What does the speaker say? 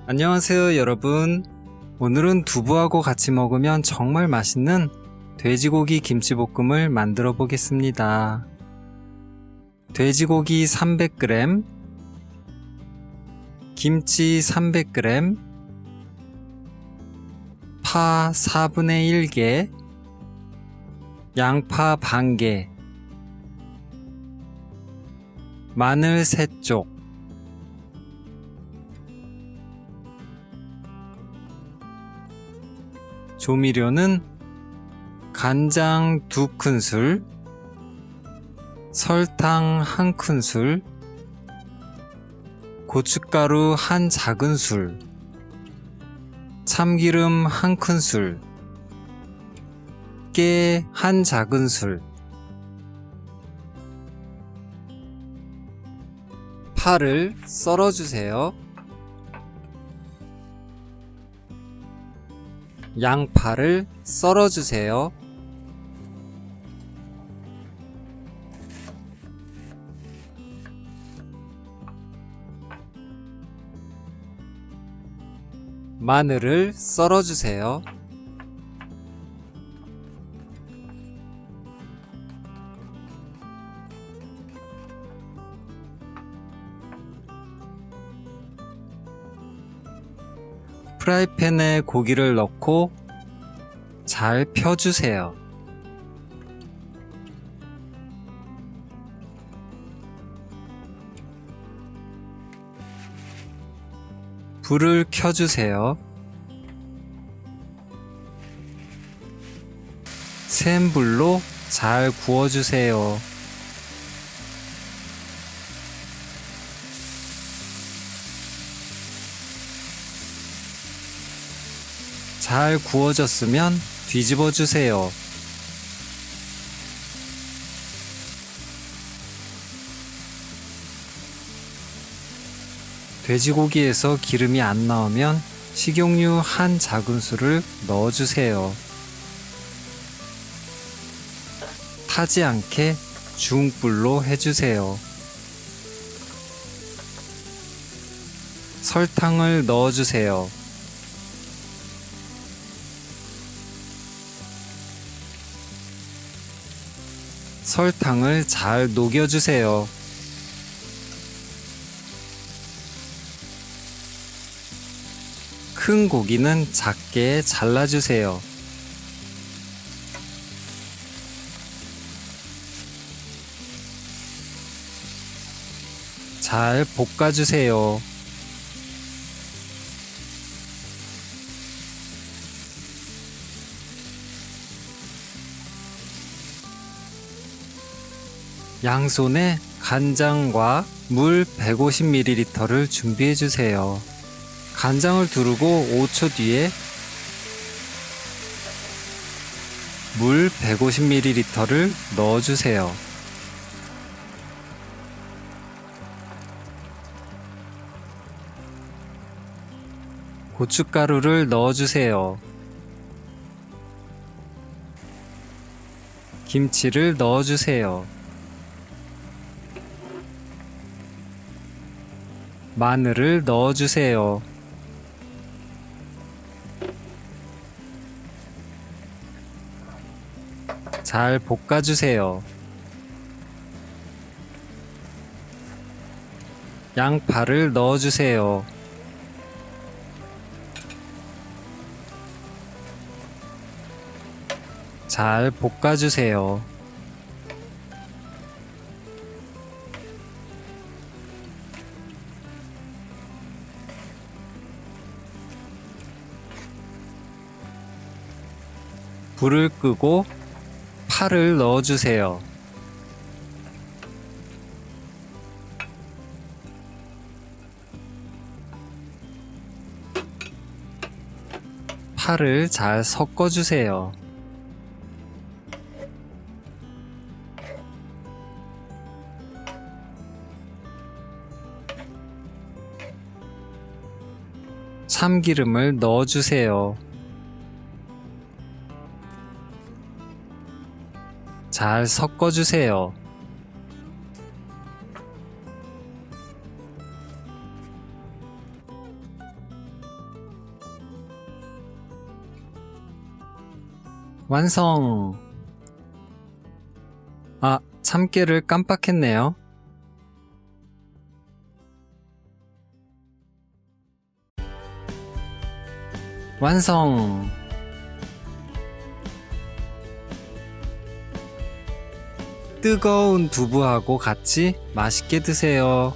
안녕하세요 여러분. 오늘은 두부하고 같이 먹으면 정말 맛있는 돼지고기 김치볶음을 만들어 보겠습니다. 돼지고기 300g, 김치 300g, 파 4분의 1개, 양파 반개, 마늘 3쪽, 조미료는 간장 2큰술, 설탕 1큰술, 고춧가루 1작은술, 참기름 1큰술, 깨 1작은술, 파를 썰어주세요. 양파를 썰어주세요. 마늘을 썰어주세요. 프라이팬에 고기를 넣고 잘 펴주세요. 불을 켜주세요. 센 불로 잘 구워주세요. 잘 구워졌으면 뒤집어 주세요. 돼지고기에서 기름이 안 나오면 식용유 1작은술을 넣어주세요. 타지 않게 중불로 해주세요. 설탕을 넣어주세요. 설탕을 잘 녹여주세요. 큰 고기는 작게 잘라주세요. 잘 볶아주세요. 양손에 간장과 물 150ml를 준비해주세요. 간장을 두르고 5초 뒤에 물 150ml를 넣어주세요. 고춧가루를 넣어주세요. 김치를 넣어주세요. 마늘을 넣어주세요. 잘 볶아주세요. 양파를 넣어주세요. 잘 볶아주세요. 불을 끄고 파를 넣어주세요. 파를 잘 섞어주세요. 참기름을 넣어주세요. 잘 섞어주세요. 완성! 아, 참깨를 깜빡했네요. 완성! 뜨거운 두부하고 같이 맛있게 드세요.